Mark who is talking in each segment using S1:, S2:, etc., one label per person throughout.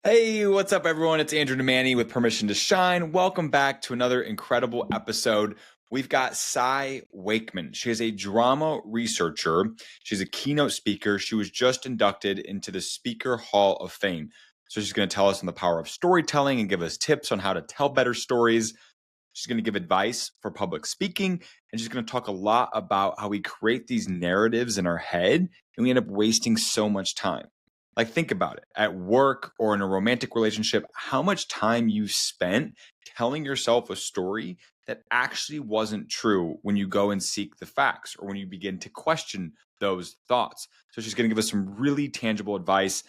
S1: Hey, what's up, everyone? It's Andrew Nemani with Permission to Shine. Welcome back to another incredible episode. We've got Cy Wakeman. She is a drama researcher. She's a keynote speaker. She was just inducted into the Speaker Hall of Fame. So she's going to tell us on the power of storytelling and give us tips on how to tell better stories. She's going to give advice for public speaking, and she's going to talk a lot about how we create these narratives in our head and we end up wasting so much time. Like, think about it. At work or in a romantic relationship, how much time you spent telling yourself a story that actually wasn't true when you go and seek the facts or when you begin to question those thoughts. So she's going to give us some really tangible advice.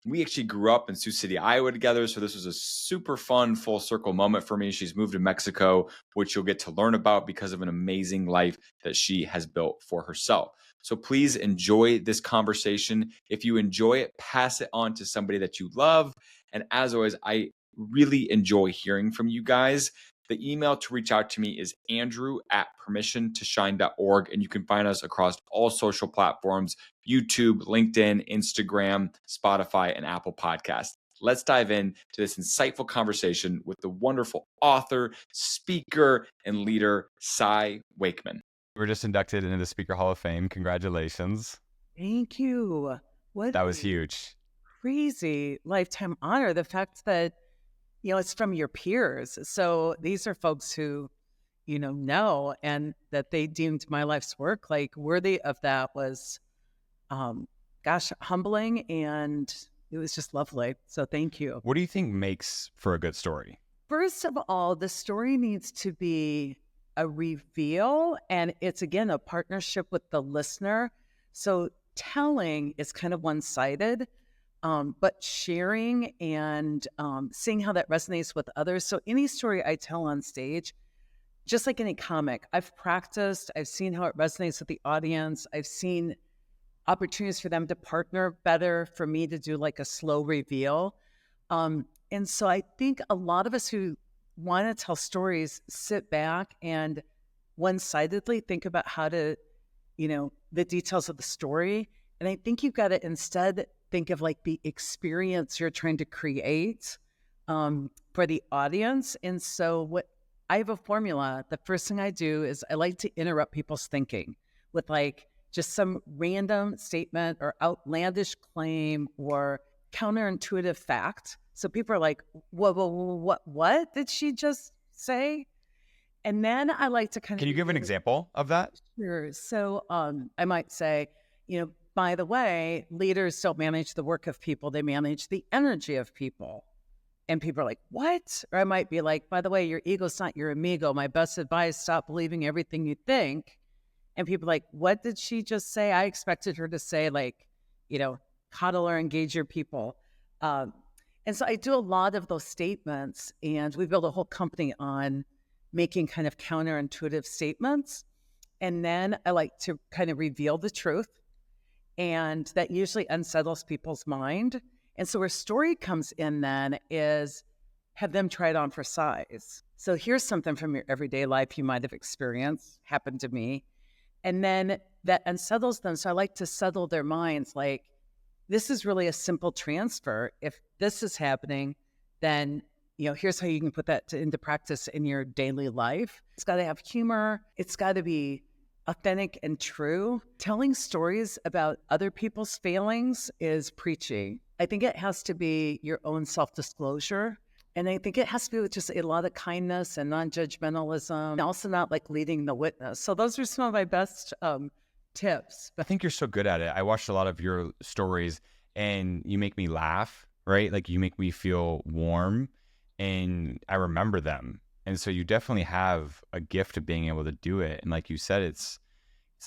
S1: We actually grew up in Sioux City, Iowa together, so this was a super fun full circle moment for me. She's moved to Mexico, which you'll get to learn about because of an amazing life that she has built for herself. So please enjoy this conversation. If you enjoy it, pass it on to somebody that you love. And as always, I really enjoy hearing from you guys. The email to reach out to me is andrew@permissiontoshine.org. And you can find us across all social platforms: YouTube, LinkedIn, Instagram, Spotify, and Apple Podcasts. Let's dive into this insightful conversation with the wonderful author, speaker, and leader, Cy Wakeman.
S2: We're just inducted into the Speaker Hall of Fame. Congratulations.
S3: Thank you. What
S2: That was huge.
S3: crazy lifetime honor. The fact that, it's from your peers. So these are folks who, know, and that they deemed my life's work like worthy of that was, humbling. And it was just lovely. So thank you.
S2: What do you think makes for a good story?
S3: First of all, the story needs to be a reveal, and it's, again, a partnership with the listener. So telling is kind of one-sided, but sharing and seeing how that resonates with others. So any story I tell on stage, just like any comic, I've practiced, I've seen how it resonates with the audience, I've seen opportunities for them to partner better, for me to do like a slow reveal. And so I think a lot of us who want to tell stories sit back and one-sidedly think about how to, the details of the story. And I think you've got to instead think of like the experience you're trying to create for the audience. And so I have a formula. The first thing I do is I like to interrupt people's thinking with like just some random statement or outlandish claim or counterintuitive fact. So people are like, whoa, what did she just say? And then I like to kind of...
S2: Can you give an example of that?
S3: Sure. So I might say, by the way, leaders don't manage the work of people, they manage the energy of people. And people are like, what? Or I might be like, by the way, your ego's not your amigo. My best advice, stop believing everything you think. And people are like, what did she just say? I expected her to say like, coddle or engage your people. And so I do a lot of those statements, and we built a whole company on making kind of counterintuitive statements. And then I like to kind of reveal the truth, and that usually unsettles people's mind. And so where story comes in then is have them try it on for size. So here's something from your everyday life you might have experienced, happened to me. And then that unsettles them. So I like to settle their minds like, this is really a simple transfer. If this is happening, then, here's how you can put that into practice in your daily life. It's got to have humor. It's got to be authentic and true. Telling stories about other people's failings is preachy. I think it has to be your own self-disclosure. And I think it has to be with just a lot of kindness and non-judgmentalism, and also not like leading the witness. So those are some of my best tips.
S2: I think you're so good at it. I watched a lot of your stories and you make me laugh, right? Like you make me feel warm and I remember them. And so you definitely have a gift of being able to do it. And like you said, it's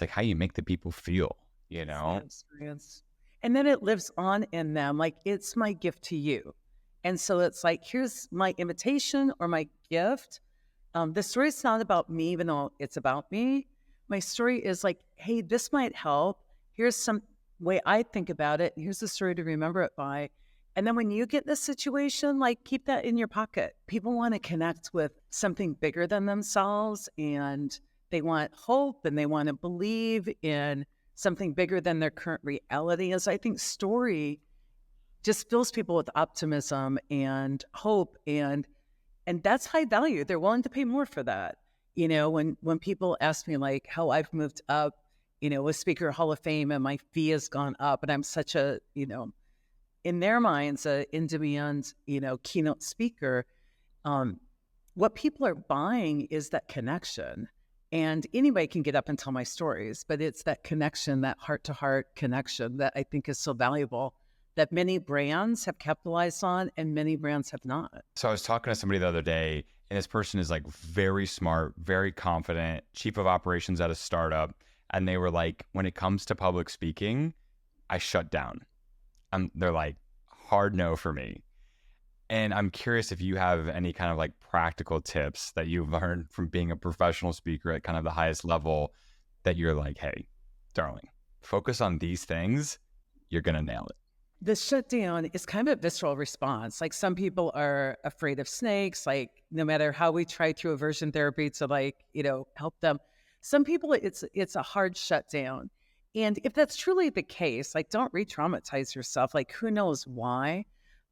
S2: like how you make the people feel,
S3: Experience. And then it lives on in them. Like it's my gift to you. And so it's like, here's my invitation or my gift. The story's not about me, even though it's about me. My story is like, hey, this might help. Here's some way I think about it. Here's the story to remember it by. And then when you get in this situation, like keep that in your pocket. People want to connect with something bigger than themselves, and they want hope, and they want to believe in something bigger than their current reality. As I think story just fills people with optimism and hope, and that's high value. They're willing to pay more for that. When people ask me like how I've moved up, with Speaker Hall of Fame and my fee has gone up, and I'm such a, in their minds, a in-demand, keynote speaker, what people are buying is that connection. And anybody can get up and tell my stories, but it's that connection, that heart-to-heart connection that I think is so valuable, that many brands have capitalized on and many brands have not.
S2: So I was talking to somebody the other day, and this person is like very smart, very confident, chief of operations at a startup. And they were like, when it comes to public speaking, I shut down. They're like, hard no for me. And I'm curious if you have any kind of like practical tips that you've learned from being a professional speaker at kind of the highest level that you're like, hey, darling, focus on these things. You're going to nail it.
S3: The shutdown is kind of a visceral response. Like some people are afraid of snakes, like no matter how we try through aversion therapy to like, help them. Some people, it's a hard shutdown. And if that's truly the case, like don't re-traumatize yourself. Like who knows why?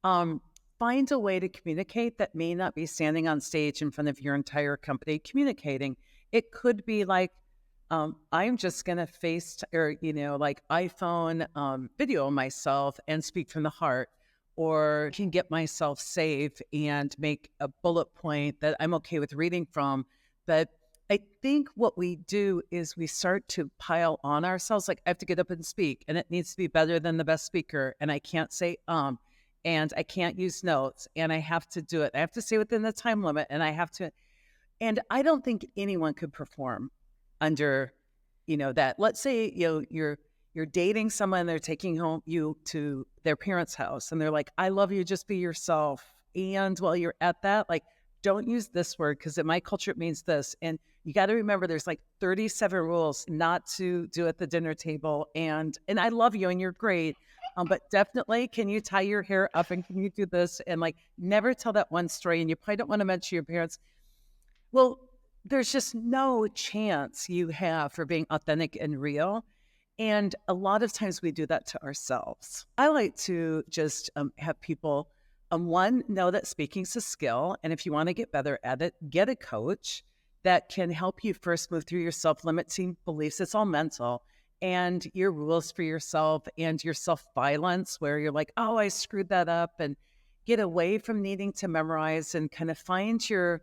S3: Find a way to communicate that may not be standing on stage in front of your entire company communicating. It could be like, I'm just going to like iPhone video myself and speak from the heart, or can get myself saved and make a bullet point that I'm okay with reading from. But I think what we do is we start to pile on ourselves. Like I have to get up and speak, and it needs to be better than the best speaker. And I can't say, and I can't use notes, and I have to do it. I have to stay within the time limit, and I have to, and I don't think anyone could perform under, that. Let's say, you're dating someone, they're taking you to their parents' house, and they're like, I love you, just be yourself. And while you're at that, like, don't use this word because in my culture, it means this. And you got to remember there's like 37 rules not to do at the dinner table. And I love you and you're great. But definitely, can you tie your hair up and can you do this? And like, never tell that one story. And you probably don't want to mention your parents. Well, there's just no chance you have for being authentic and real. And a lot of times we do that to ourselves. I like to just have people, one, know that speaking's a skill. And if you want to get better at it, get a coach that can help you first move through your self-limiting beliefs. It's all mental. And your rules for yourself and your self-violence where you're like, oh, I screwed that up, and get away from needing to memorize and kind of find your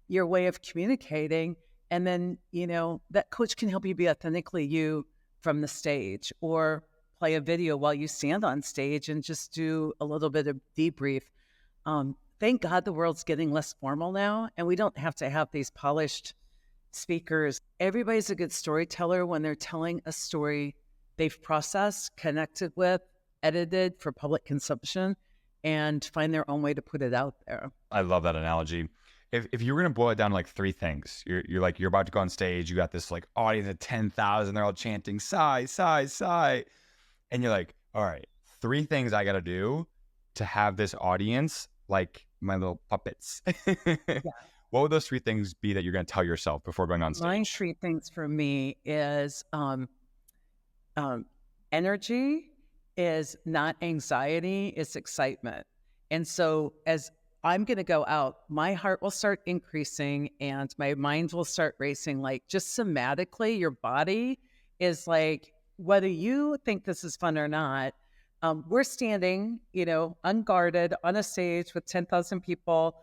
S3: way of communicating. And then, that coach can help you be authentically you from the stage, or play a video while you stand on stage and just do a little bit of debrief. Thank God the world's getting less formal now, and we don't have to have these polished speakers. Everybody's a good storyteller when they're telling a story they've processed, connected with, edited for public consumption, and find their own way to put it out there.
S2: I love that analogy. If you were going to boil it down to like three things, you're about to go on stage, you got this like audience of 10,000, they're all chanting sigh, sigh, sigh. And you're like, all right, three things I got to do to have this audience like my little puppets. Yeah. What would those three things be that you're going to tell yourself before going on stage?
S3: My three things for me is energy is not anxiety, it's excitement. And so as I'm going to go out, my heart will start increasing and my mind will start racing. Like just somatically, your body is like, whether you think this is fun or not, we're standing, unguarded on a stage with 10,000 people.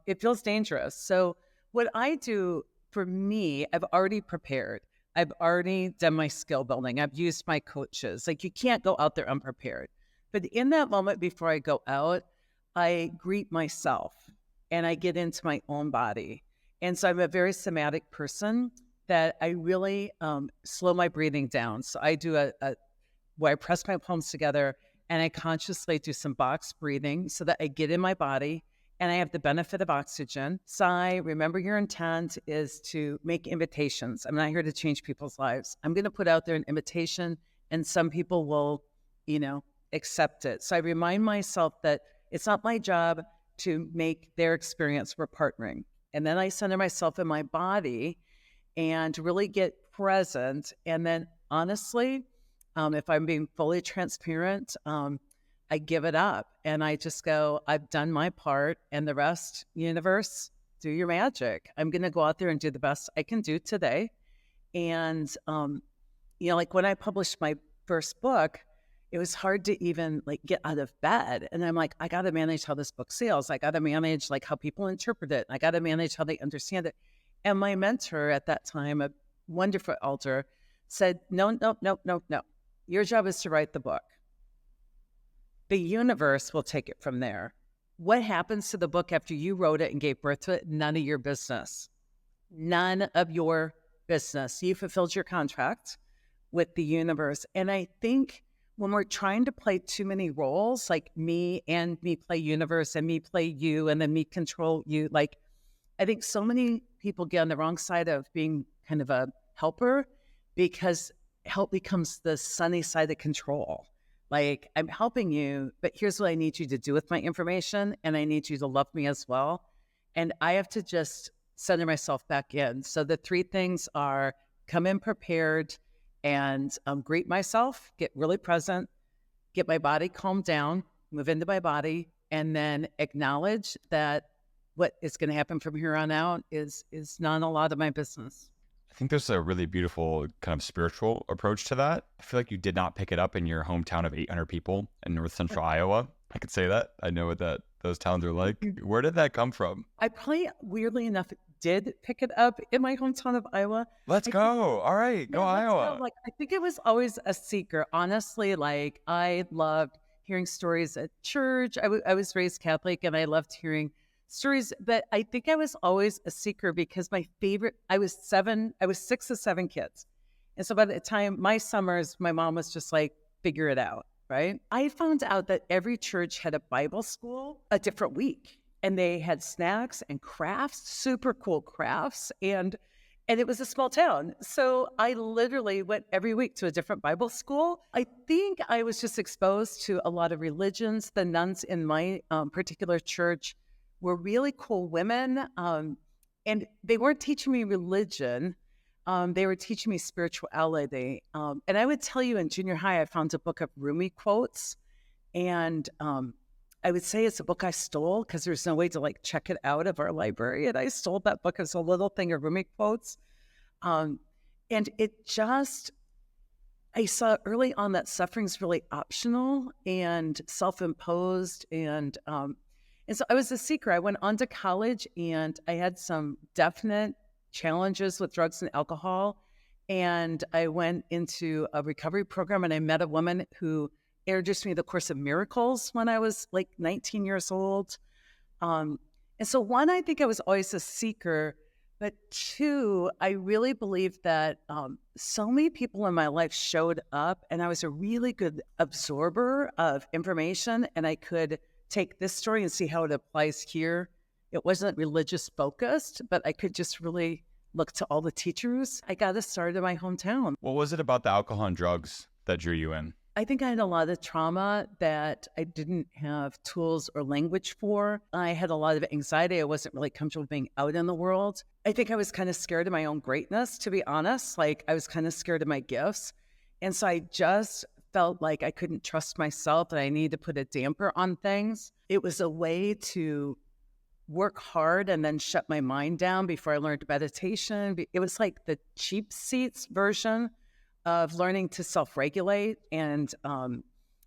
S3: It feels dangerous. So what I do for me, I've already prepared. I've already done my skill building. I've used my coaches. Like you can't go out there unprepared. But in that moment before I go out, I greet myself and I get into my own body. And so I'm a very somatic person that I really slow my breathing down. So I do where I press my palms together and I consciously do some box breathing so that I get in my body and I have the benefit of oxygen. Sigh, remember your intent is to make invitations. I'm not here to change people's lives. I'm going to put out there an invitation and some people will, accept it. So I remind myself that it's not my job to make their experience, we're partnering. And then I center myself in my body and really get present. And then honestly, if I'm being fully transparent, I I give it up and I just go, I've done my part, and the rest, universe, do your magic. I'm going to go out there and do the best I can do today. And, like when I published my first book, it was hard to even like get out of bed. And I'm like, I got to manage how this book sells. I got to manage like how people interpret it. I got to manage how they understand it. And my mentor at that time, a wonderful elder, said, no. Your job is to write the book. The universe will take it from there. What happens to the book after you wrote it and gave birth to it? None of your business. None of your business. You fulfilled your contract with the universe. And I think when we're trying to play too many roles, like me play universe and me play you and then me control you, like I think so many people get on the wrong side of being kind of a helper, because help becomes the sunny side of control. Like, I'm helping you, but here's what I need you to do with my information, and I need you to love me as well. And I have to just center myself back in. So the 3 things are come in prepared and greet myself, get really present, get my body calmed down, move into my body, and then acknowledge that what is going to happen from here on out is not a lot of my business.
S2: I think there's a really beautiful kind of spiritual approach to that. I feel like you did not pick it up in your hometown of 800 people in north central Iowa. I could say that. I know what those towns are like. Where did that come from?
S3: I probably, weirdly enough, did pick it up in my hometown of Iowa.
S2: Let's go. All right. Go Iowa.
S3: Like, I think it was always a seeker. Honestly, like I loved hearing stories at church. I was raised Catholic and I loved hearing stories, but I think I was always a seeker because I was 6 of 7 kids. And so by the time my summers, my mom was just like, figure it out, right? I found out that every church had a Bible school a different week, and they had snacks and crafts, super cool crafts. And it was a small town. So I literally went every week to a different Bible school. I think I was just exposed to a lot of religions. The nuns in my particular church were really cool women, and they weren't teaching me religion. They were teaching me spirituality. And I would tell you in junior high, I found a book of Rumi quotes, and I would say it's a book I stole because there's no way to like check it out of our library. And I stole that book as a little thing of Rumi quotes. And it just, I saw early on that suffering's really optional and self-imposed, and so I was a seeker. I went on to college and I had some definite challenges with drugs and alcohol. And I went into a recovery program, and I met a woman who introduced me to the Course of Miracles when I was like 19 years old. And so 1, I think I was always a seeker, but 2, I really believe that so many people in my life showed up, and I was a really good absorber of information, and I could take this story and see how it applies here. It wasn't religious focused, but I could just really look to all the teachers. I got to start in my hometown.
S2: What was it about the alcohol and drugs that drew you in?
S3: I think I had a lot of trauma that I didn't have tools or language for. I had a lot of anxiety. I wasn't really comfortable being out in the world. I think I was kind of scared of my own greatness, to be honest. Like, I was kind of scared of my gifts. And so I just felt like I couldn't trust myself, and I needed to put a damper on things. It was a way to work hard and then shut my mind down before I learned meditation. It was like the cheap seats version of learning to self-regulate and,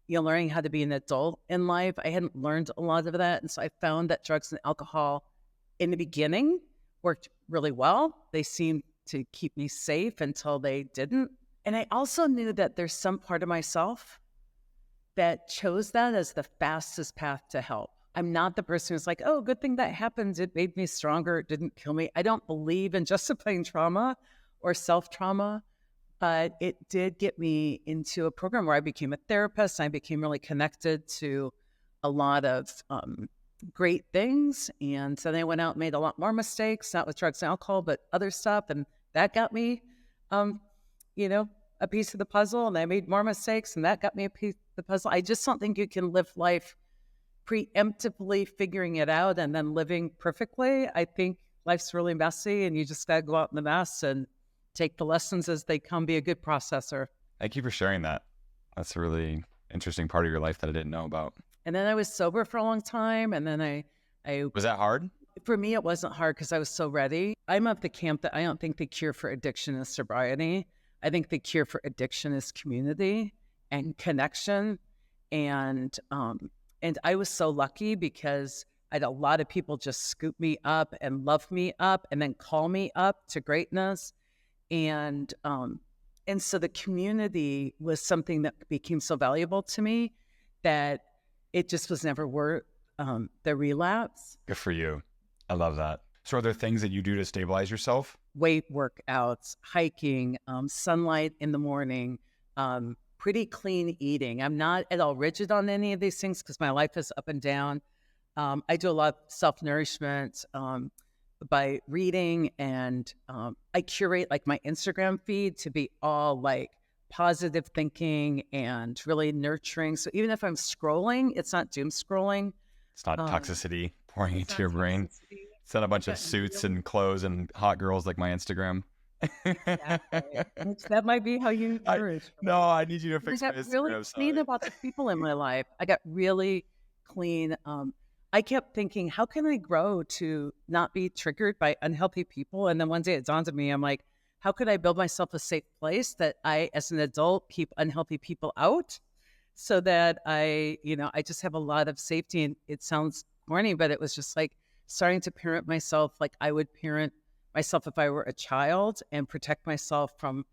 S3: learning how to be an adult in life. I hadn't learned a lot of that. And so I found that drugs and alcohol in the beginning worked really well. They seemed to keep me safe until they didn't. And I also knew that there's some part of myself that chose that as the fastest path to help. I'm not the person who's like, oh, good thing that happened. It made me stronger. It didn't kill me. I don't believe in justifying trauma or self-trauma, but it did get me into a program where I became a therapist. And I became really connected to a lot of great things. And then I went out and made a lot more mistakes, not with drugs and alcohol, but other stuff. And that got me, a piece of the puzzle, and I made more mistakes, and that got me a piece of the puzzle. I just don't think you can live life preemptively figuring it out and then living perfectly. I think life's really messy, and you just got to go out in the mess and take the lessons as they come, be a good processor.
S2: Thank you for sharing that. That's really interesting part of your life that I didn't know about.
S3: And then I was sober for a long time. And then I
S2: Was that hard?
S3: for me, it wasn't hard because I was so ready. I'm of the camp that I don't think the cure for addiction is sobriety. I think the cure for addiction is community and connection. And I was so lucky because I had a lot of people just scoop me up and love me up and then call me up to greatness. And so the community was something that became so valuable to me that it just was never worth the relapse.
S2: Good for you. I love that. So are there things that you do to stabilize yourself?
S3: Weight workouts, hiking, sunlight in the morning, pretty clean eating. I'm not at all rigid on any of these things because my life is up and down. I do a lot of self-nourishment by reading, and I curate like my Instagram feed to be all like positive thinking and really nurturing. So even if I'm scrolling, it's not doom scrolling.
S2: It's not toxicity pouring into your brain.
S3: Toxicity.
S2: It's not a bunch of suits and clothes and hot girls like my Instagram.
S3: Exactly. That might be how you encourage.
S2: No, I need you to fix
S3: I
S2: my
S3: got
S2: Instagram.
S3: really clean about the people in my life. I got really clean. I kept thinking, how can I grow to not be triggered by unhealthy people? And then one day it dawned on me, I'm like, how could I build myself a safe place that I, as an adult, keep unhealthy people out so that I just have a lot of safety? And it sounds corny, but it was just like starting to parent myself like I would parent myself if I were a child and protect myself from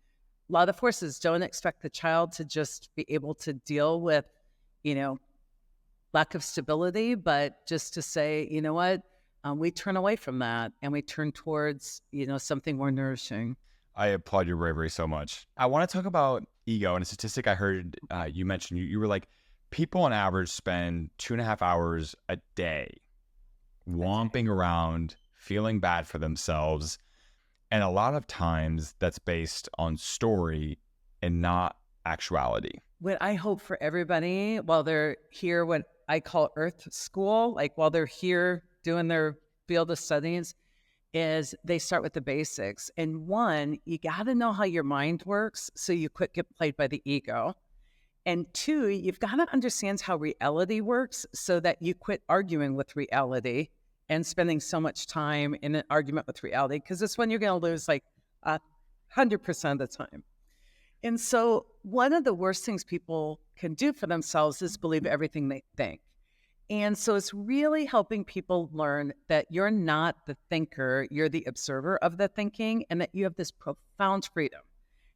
S3: a lot of forces. Don't expect the child to just be able to deal with, lack of stability, but just to say, you know what, we turn away from that and we turn towards, something more nourishing.
S2: I applaud your bravery so much. I want to talk about ego and a statistic I heard you mentioned. You were like, people on average spend 2.5 hours a day womping around, feeling bad for themselves. And a lot of times that's based on story and not actuality.
S3: What I hope for everybody while they're here, what I call Earth School, like while they're here doing their field of studies, is they start with the basics. And one, you got to know how your mind works so you quit get played by the ego. And two, you've got to understand how reality works so that you quit arguing with reality and spending so much time in an argument with reality, because it's when you're going to lose like 100% of the time. And so one of the worst things people can do for themselves is believe everything they think. And so it's really helping people learn that you're not the thinker, you're the observer of the thinking, and that you have this profound freedom.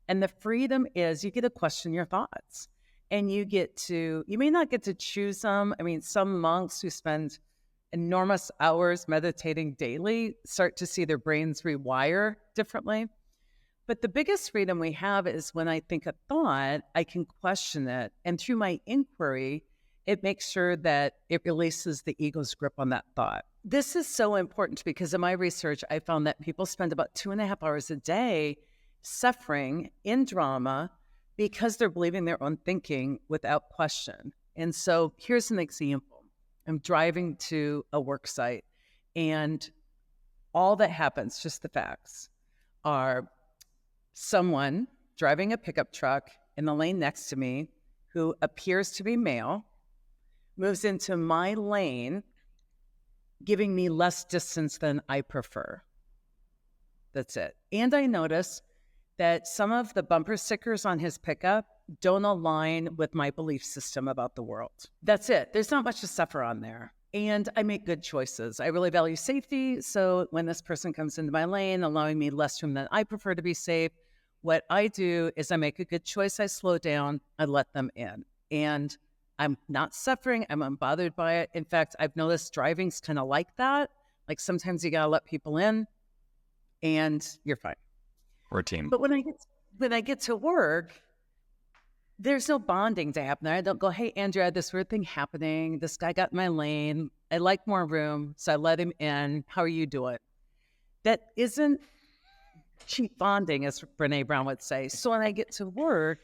S3: And the freedom is you get to question your thoughts, and you may not get to choose them. I mean, some monks who spend enormous hours meditating daily start to see their brains rewire differently. But the biggest freedom we have is when I think a thought, I can question it. And through my inquiry, it makes sure that it releases the ego's grip on that thought. This is so important because in my research, I found that people spend about 2.5 hours a day suffering in drama because they're believing their own thinking without question. And so here's an example. I'm driving to a work site, and all that happens, just the facts, are someone driving a pickup truck in the lane next to me who appears to be male moves into my lane, giving me less distance than I prefer. That's it. And I notice that some of the bumper stickers on his pickup don't align with my belief system about the world. That's it. There's not much to suffer on there. And I make good choices. I really value safety. So when this person comes into my lane, allowing me less room than I prefer to be safe, what I do is I make a good choice. I slow down. I let them in. And I'm not suffering. I'm unbothered by it. In fact, I've noticed driving's kind of like that. Like sometimes you got to let people in and you're fine.
S2: We're a team.
S3: But when I get to work, there's no bonding to happen there. I don't go, hey, Andrea, I had this weird thing happening. This guy got in my lane. I like more room, so I let him in. How are you doing? That isn't cheap bonding, as Brene Brown would say. So when I get to work,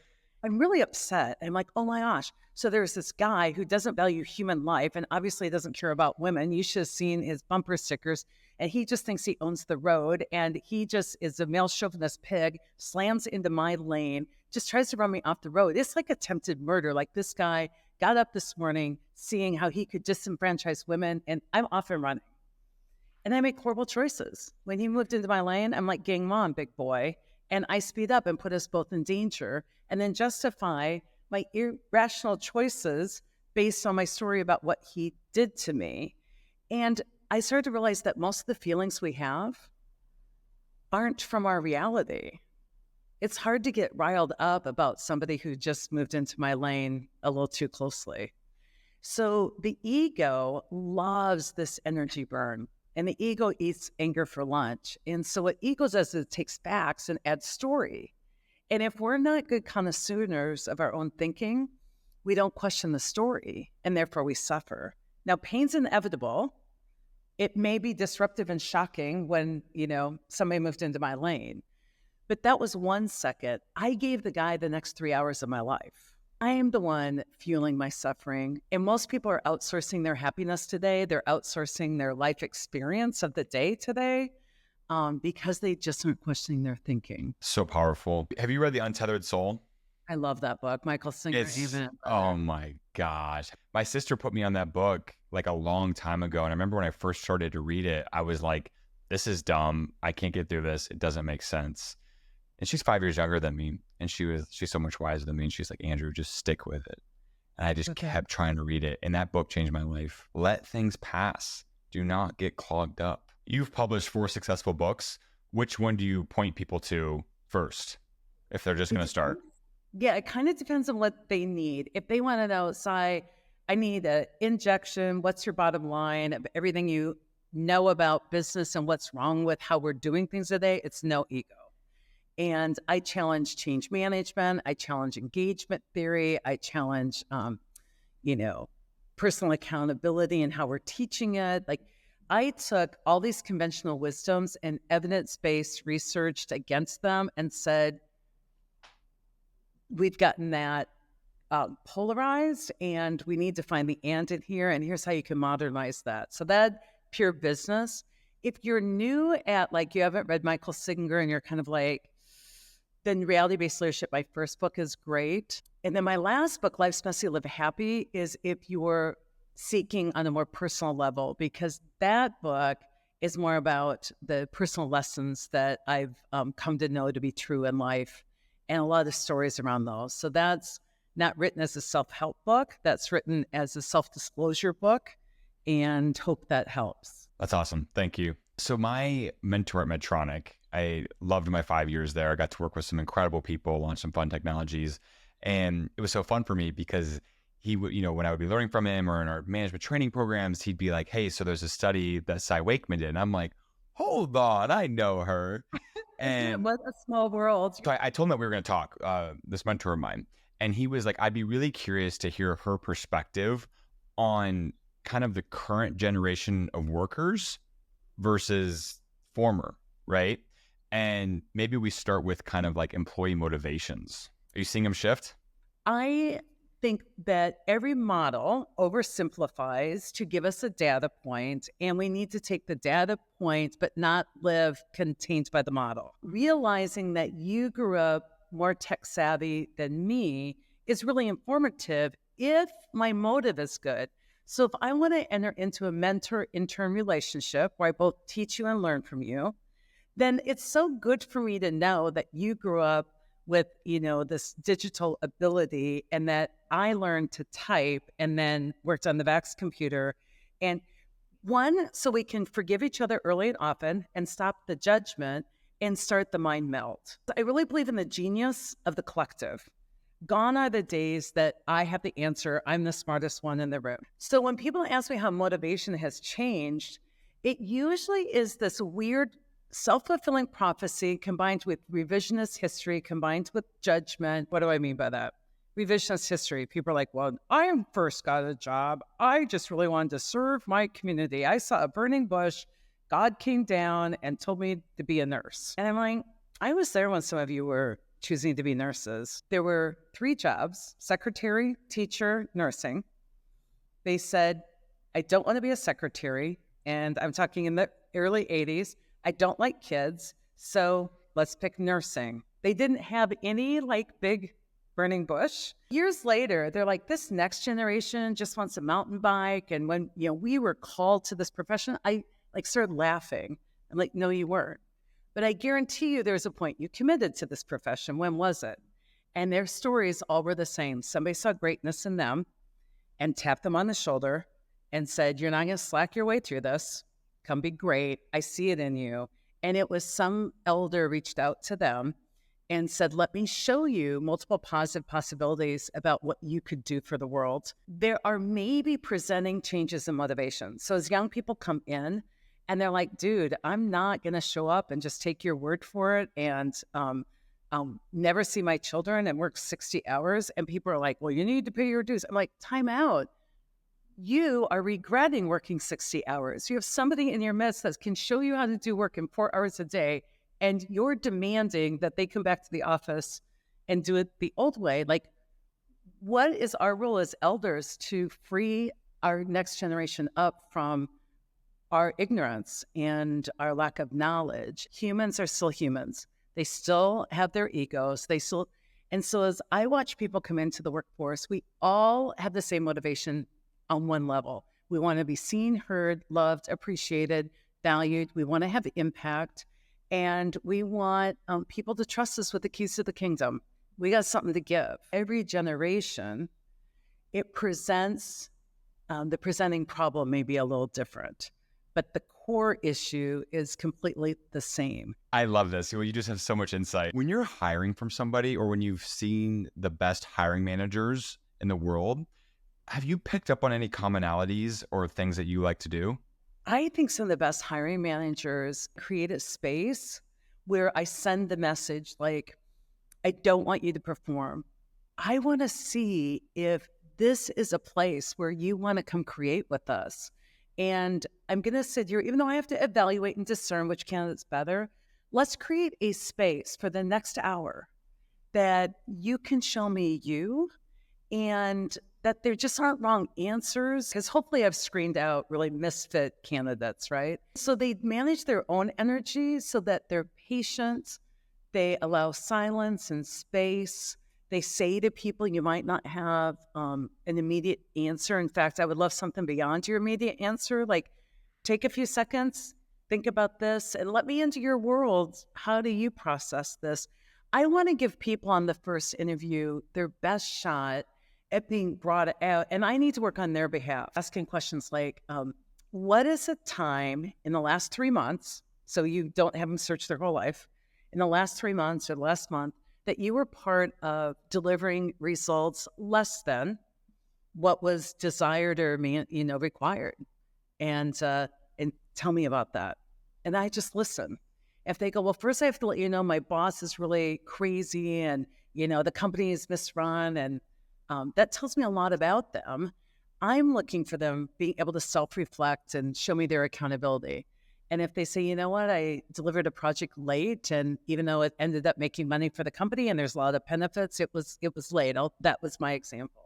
S3: I'm really upset. I'm like, oh my gosh. So there's this guy who doesn't value human life and obviously doesn't care about women. You should have seen his bumper stickers. And he just thinks he owns the road. And he just is a male chauvinist pig, slams into my lane, just tries to run me off the road. It's like attempted murder. Like this guy got up this morning seeing how he could disenfranchise women. And I'm off and running. And I make horrible choices. When he moved into my lane, I'm like, gang on, big boy. And I speed up and put us both in danger and then justify my irrational choices based on my story about what he did to me. And I started to realize that most of the feelings we have aren't from our reality. It's hard to get riled up about somebody who just moved into my lane a little too closely. So the ego loves this energy burn. And the ego eats anger for lunch. And so what ego does is it takes facts and adds story. And if we're not good connoisseurs of our own thinking, we don't question the story, and therefore we suffer. Now, pain's inevitable. It may be disruptive and shocking when, somebody moved into my lane. But that was 1 second. I gave the guy the next 3 hours of my life. I am the one fueling my suffering. And most people are outsourcing their happiness today. They're outsourcing their life experience of the day today because they just aren't questioning their thinking.
S2: So powerful. Have you read The Untethered Soul?
S3: I love that book. Michael Singer.
S2: Oh my gosh. My sister put me on that book like a long time ago. And I remember when I first started to read it, I was like, this is dumb. I can't get through this. It doesn't make sense. And she's 5 years younger than me. And she's so much wiser than me. And she's like, Andrew, just stick with it. And I just kept trying to read it. And that book changed my life. Let things pass. Do not get clogged up. You've published 4 successful books. Which one do you point people to first if they're just going to start?
S3: Yeah, it kind of depends on what they need. If they want to know, I need an injection. What's your bottom line of everything you know about business and what's wrong with how we're doing things today? It's no ego. And I challenge change management. I challenge engagement theory. I challenge, personal accountability and how we're teaching it. Like I took all these conventional wisdoms and evidence-based researched against them and said, we've gotten that polarized and we need to find the and in here. And here's how you can modernize that. So that pure business. If you're new at you haven't read Michael Singer and you're kind of like, then Reality-Based Leadership, my first book, is great. And then my last book, Life's Messy, Live Happy, is if you're seeking on a more personal level, because that book is more about the personal lessons that I've come to know to be true in life and a lot of stories around those. So that's not written as a self-help book. That's written as a self-disclosure book, and hope that helps.
S2: That's awesome. Thank you. So my mentor at Medtronic, I loved my 5 years there. I got to work with some incredible people, launch some fun technologies. And it was so fun for me because he would, when I would be learning from him or in our management training programs, he'd be like, hey, so there's a study that Cy Wakeman did. And I'm like, hold on, I know her. And
S3: what a small world.
S2: So I told him that we were going to talk, this mentor of mine. And he was like, I'd be really curious to hear her perspective on kind of the current generation of workers versus former, right? And maybe we start with kind of like employee motivations. Are you seeing them shift?
S3: I think that every model oversimplifies to give us a data point, and we need to take the data point but not live contained by the model. Realizing that you grew up more tech savvy than me is really informative if my motive is good. So if I want to enter into a mentor-intern relationship where I both teach you and learn from you, then it's so good for me to know that you grew up with, this digital ability and that I learned to type and then worked on the VAX computer. And one, so we can forgive each other early and often and stop the judgment and start the mind melt. I really believe in the genius of the collective. Gone are the days that I have the answer, I'm the smartest one in the room. So when people ask me how motivation has changed, it usually is this weird self-fulfilling prophecy combined with revisionist history, combined with judgment. What do I mean by that? Revisionist history. People are like, well, I first got a job. I just really wanted to serve my community. I saw a burning bush. God came down and told me to be a nurse. And I'm like, I was there when some of you were choosing to be nurses. There were 3 jobs: secretary, teacher, nursing. They said, I don't want to be a secretary. And I'm talking in the early 80s. I don't like kids. So let's pick nursing. They didn't have any like big burning bush. Years later, they're like, this next generation just wants a mountain bike. And when, we were called to this profession, I like started laughing. I'm like, no, you weren't. But I guarantee you there's a point you committed to this profession. When was it? And their stories all were the same. Somebody saw greatness in them and tapped them on the shoulder and said, you're not going to slack your way through this. Come be great. I see it in you. And it was some elder reached out to them and said, let me show you multiple positive possibilities about what you could do for the world. There are maybe presenting changes in motivation. So as young people come in and they're like, dude, I'm not going to show up and just take your word for it and never see my children and work 60 hours. And people are like, well, you need to pay your dues. I'm like, time out. You are regretting working 60 hours. You have somebody in your midst that can show you how to do work in 4 hours a day, and you're demanding that they come back to the office and do it the old way. Like, what is our role as elders to free our next generation up from our ignorance and our lack of knowledge? Humans are still humans. They still have their egos. And so as I watch people come into the workforce, we all have the same motivation on one level. We want to be seen, heard, loved, appreciated, valued. We want to have impact. And we want people to trust us with the keys to the kingdom. We got something to give. Every generation, it presents, the presenting problem may be a little different, but the core issue is completely the same.
S2: I love this. Well, you just have so much insight. When you're hiring from somebody, or when you've seen the best hiring managers in the world, have you picked up on any commonalities or things that you like to do?
S3: I think some of the best hiring managers create a space where I send the message like, I don't want you to perform. I want to see if this is a place where you want to come create with us. And I'm going to sit here, even though I have to evaluate and discern which candidate's better, let's create a space for the next hour that you can show me you, and that there just aren't wrong answers, because hopefully I've screened out really misfit candidates, right? So they manage their own energy so that they're patient, they allow silence and space. They say to people, you might not have an immediate answer. In fact, I would love something beyond your immediate answer. Like, take a few seconds, think about this, and let me into your world. How do you process this? I want to give people on the first interview their best shot at being brought out, and I need to work on their behalf, asking questions like, what is a time in the last 3 months, so you don't have them search their whole life, in the last 3 months or the last month, that you were part of delivering results less than what was desired or required, and tell me about that. And I just listen. If they go, well, first I have to let you know my boss is really crazy, and the company is misrun, and that tells me a lot about them. I'm looking for them being able to self-reflect and show me their accountability. And if they say, you know what, I delivered a project late, and even though it ended up making money for the company and there's a lot of benefits, it was late. That was my example.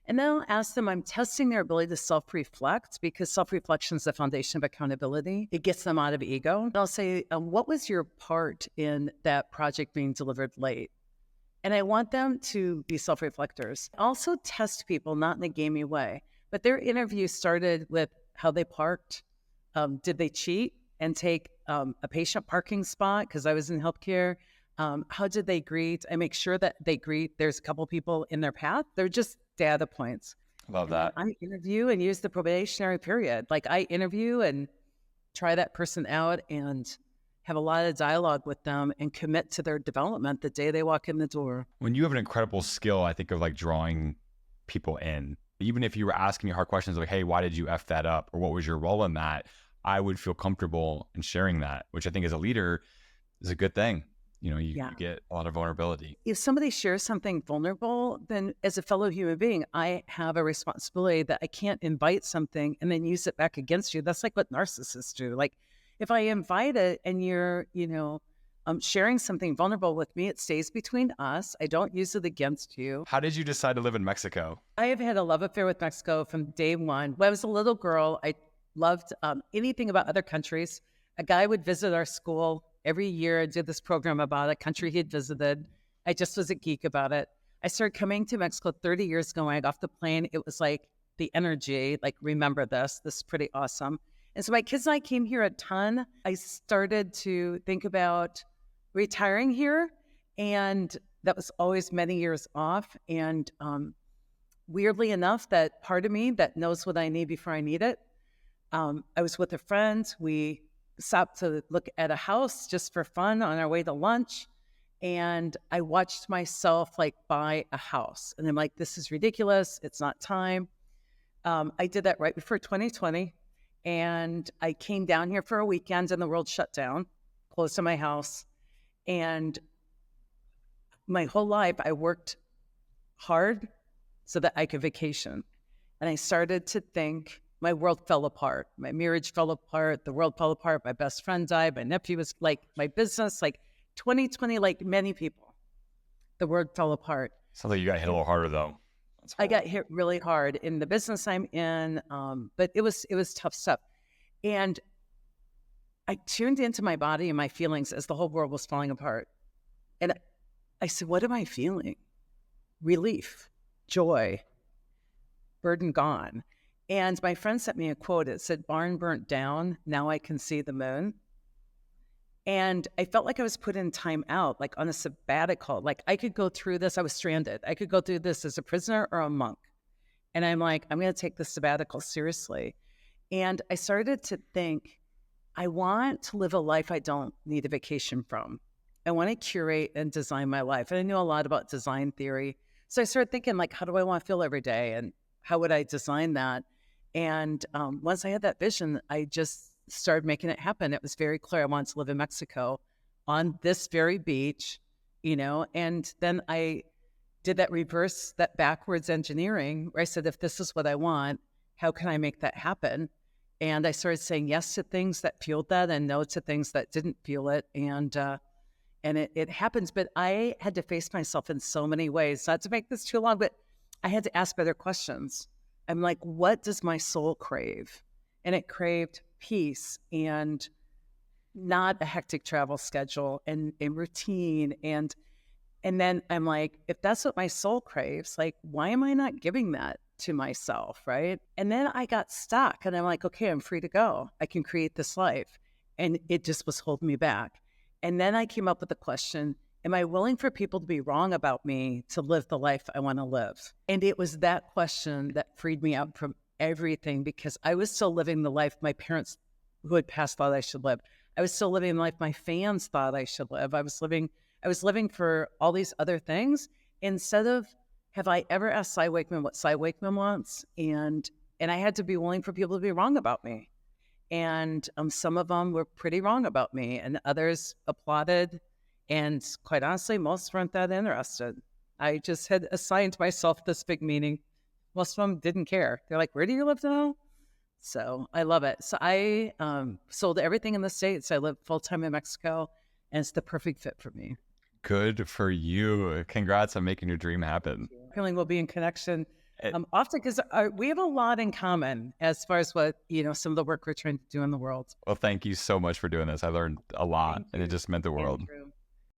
S3: And then I'll ask them, I'm testing their ability to self-reflect, because self-reflection is the foundation of accountability. It gets them out of ego. And I'll say, what was your part in that project being delivered late? And I want them to be self-reflectors. Also test people, not in a gamey way, but their interview started with how they parked. Did they cheat and take a patient parking spot? Because I was in healthcare. How did they greet? I make sure that they greet. There's a couple people in their path. They're just data points.
S2: Love that.
S3: I interview and use the probationary period. Like, I interview and try that person out and have a lot of dialogue with them and commit to their development the day they walk in the door.
S2: When you have an incredible skill, I think of like drawing people in. Even if you were asking me hard questions like, hey, why did you F that up? Or what was your role in that? I would feel comfortable in sharing that, which I think as a leader is a good thing. You get a lot of vulnerability.
S3: If somebody shares something vulnerable, then as a fellow human being, I have a responsibility that I can't invite something and then use it back against you. That's like what narcissists do. Like, if I invite it and you're, sharing something vulnerable with me. It stays between us. I don't use it against you.
S2: How did you decide to live in Mexico?
S3: I have had a love affair with Mexico from day one. When I was a little girl, I loved anything about other countries. A guy would visit our school every year and did this program about a country he had visited. I just was a geek about it. I started coming to Mexico 30 years ago. When I got off the plane, it was like the energy, like, remember this is pretty awesome. And so my kids and I came here a ton. I started to think about retiring here, and that was always many years off. And weirdly enough, that part of me that knows what I need before I need it, I was with a friend. We stopped to look at a house just for fun on our way to lunch. And I watched myself like buy a house. And I'm like, this is ridiculous. It's not time. I did that right before 2020. And I came down here for a weekend and the world shut down, close to my house. And my whole life, I worked hard so that I could vacation. And I started to think my world fell apart. My marriage fell apart. The world fell apart. My best friend died. My nephew was like, my business, like 2020, like many people, the world fell apart.
S2: Sounds like you got hit a little harder though.
S3: I got hit really hard in the business I'm in, but it was tough stuff. And I tuned into my body and my feelings as the whole world was falling apart. And I said, what am I feeling? Relief, joy, burden gone. And my friend sent me a quote. It said, barn burnt down, now I can see the moon. And I felt like I was put in time out, like on a sabbatical. Like I could go through this. I was stranded. I could go through this as a prisoner or a monk. And I'm like, I'm going to take this sabbatical seriously. And I started to think, I want to live a life I don't need a vacation from. I want to curate and design my life. And I knew a lot about design theory. So I started thinking, like, how do I want to feel every day? And how would I design that? And once I had that vision, I just started making it happen. It was very clear I wanted to live in Mexico on this very beach, and then I did that backwards engineering where I said, if this is what I want, how can I make that happen? And I started saying yes to things that fueled that and no to things that didn't fuel it. And it happens, but I had to face myself in so many ways. Not to make this too long, but I had to ask better questions. I'm like, what does my soul crave? And it craved peace and not a hectic travel schedule and routine. And then I'm like, if that's what my soul craves, like, why am I not giving that to myself, right? And then I got stuck and I'm like, okay, I'm free to go. I can create this life. And it just was holding me back. And then I came up with the question, am I willing for people to be wrong about me to live the life I want to live? And it was that question that freed me up from everything, because I was still living the life my parents who had passed thought I should live. I was still living the life my fans thought I should live. I was living for all these other things instead of, have I ever asked Cy Wakeman what Cy Wakeman wants? And I had to be willing for people to be wrong about me. And some of them were pretty wrong about me, and others applauded. And quite honestly, most weren't that interested. I just had assigned myself this big meaning. Most of them didn't care. They're like, where do you live now? So I love it. So I sold everything in the States. I live full-time in Mexico, and it's the perfect fit for me.
S2: Good for you. Congrats on making your dream happen.
S3: Feeling we'll be in connection often, because we have a lot in common as far as what, some of the work we're trying to do in the world.
S2: Well, thank you so much for doing this. I learned a lot, and it just meant the world.
S3: Andrew.